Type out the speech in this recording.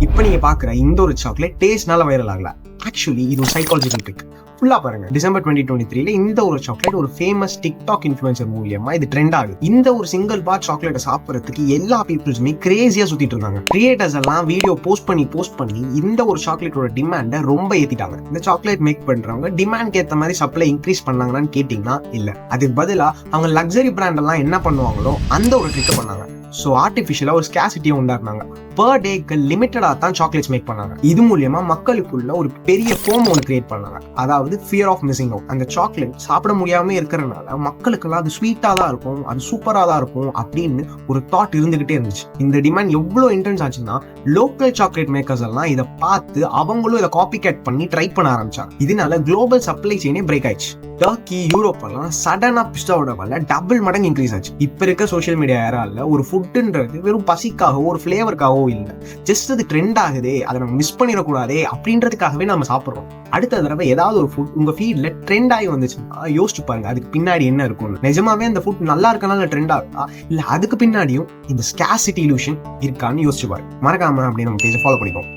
இப்போ நீங்க பாக்குற இந்த ஒரு சாக்லேட் டேஸ்ட்னால வைரல் ஆகல. ஆக்சுவலி இது ஒரு சைக்காலஜிக்கல் ட்ரிக். ஃபுல்லா பாருங்க. டிசம்பர் 2023 இந்த ஒரு சாக்லேட் ஒரு ஃபேமஸ் டிக்டாக் இன்ஃபுளுசர் மூலியமா இது ட்ரெண்ட் ஆகுது. இந்த ஒரு சிங்கிள் பார் சாக்லேட்டை சாப்பிடறதுக்கு எல்லா பீப்புள்ஸுமே கிரேசியா சுத்திட்டு இருந்தாங்க. கிரியேட்டர்ஸ் எல்லாம் வீடியோ போஸ்ட் பண்ணி இந்த ஒரு சாக்லேட்டோட டிமாண்டை ரொம்ப ஏத்திட்டாங்க. இந்த சாக்லேட் மேக் பண்றவங்க டிமாண்ட் ஏத்த மாதிரி சப்ளை இன்க்ரீஸ் பண்ணாங்கன்னு கேட்டீங்கன்னா இல்ல. அதுக்கு பதிலா அவங்க லக்ஸரி பிராண்ட் எல்லாம் என்ன பண்ணுவாங்களோ அந்த ஒரு ட்ரிக் பண்ணாங்க. ஸோ ஆர்டிஃபிஷியலா ஒரு ஸ்கேசிட்டியை உண்டாக்குனாங்க. பர் டேக்கு லிமிட்டடா தான் சாக்லேட்ஸ் மேக் பண்ணாங்க. இது மூலியமா மக்களுக்குள்ள ஒரு பெரிய ஃபோம் ஒன்று கிரியேட் பண்ணாங்க. அதாவது ஃபியர் ஆஃப் மிஸ்ஸிங் அவுட். அந்த சாக்லேட் சாப்பிட முடியாம இருக்கிறதுனால மக்களுக்கெல்லாம் அது ஸ்வீட்டா தான் இருக்கும், அது சூப்பரா தான் இருக்கும் அப்படின்னு ஒரு தாட் இருந்துகிட்டே இருந்துச்சு. இந்த டிமாண்ட் எவ்வளவு இன்டென்ஸ் ஆச்சுன்னா லோக்கல் சாக்லேட் மேக்கர்ஸ் எல்லாம் இதை பார்த்து அவங்களும் இதை காப்பி கேட் பண்ணி ட்ரை பண்ண ஆரம்பிச்சாங்க. இதனால குளோபல் சப்ளை செயினே பிரேக் ஆயிடுச்சு. டர்க்கி, யூரோப் எல்லாம் சடனா பிஸ்டாவோட விலை டபுள் மடங்கு இன்க்ரீஸ் ஆச்சு. இப்ப இருக்க சோஷியல் மீடியா ஏரால ஒரு ஃபுட்டுன்றது வெறும் பசிக்காகவோ ஒரு ஃபிளேவருக்காகவோ இல்லை, ஜஸ்ட் அது ட்ரெண்ட் ஆகுதே, அதை நம்ம மிஸ் பண்ணிடக்கூடாதே அப்படின்றதுக்காகவே நம்ம சாப்பிட்றோம். அடுத்த தடவை ஏதாவது ஒரு ஃபுட் உங்க ஃபீட்ல ட்ரெண்ட் ஆகி வந்துச்சுன்னா யோசிச்சு பாருங்க அதுக்கு பின்னாடி என்ன இருக்கும்னு. நிஜமாவே அந்த ஃபுட் நல்லா இருக்கனால ட்ரெண்ட் ஆகுதா இல்ல அதுக்கு பின்னாடியும் இந்த ஸ்கார்சிட்டி இல்யூஷன் இருக்கான்னு யோசிச்சு பாருங்க. மறக்காம அப்படி நம்ம பேஜை ஃபாலோ பண்ணிக்கோம்.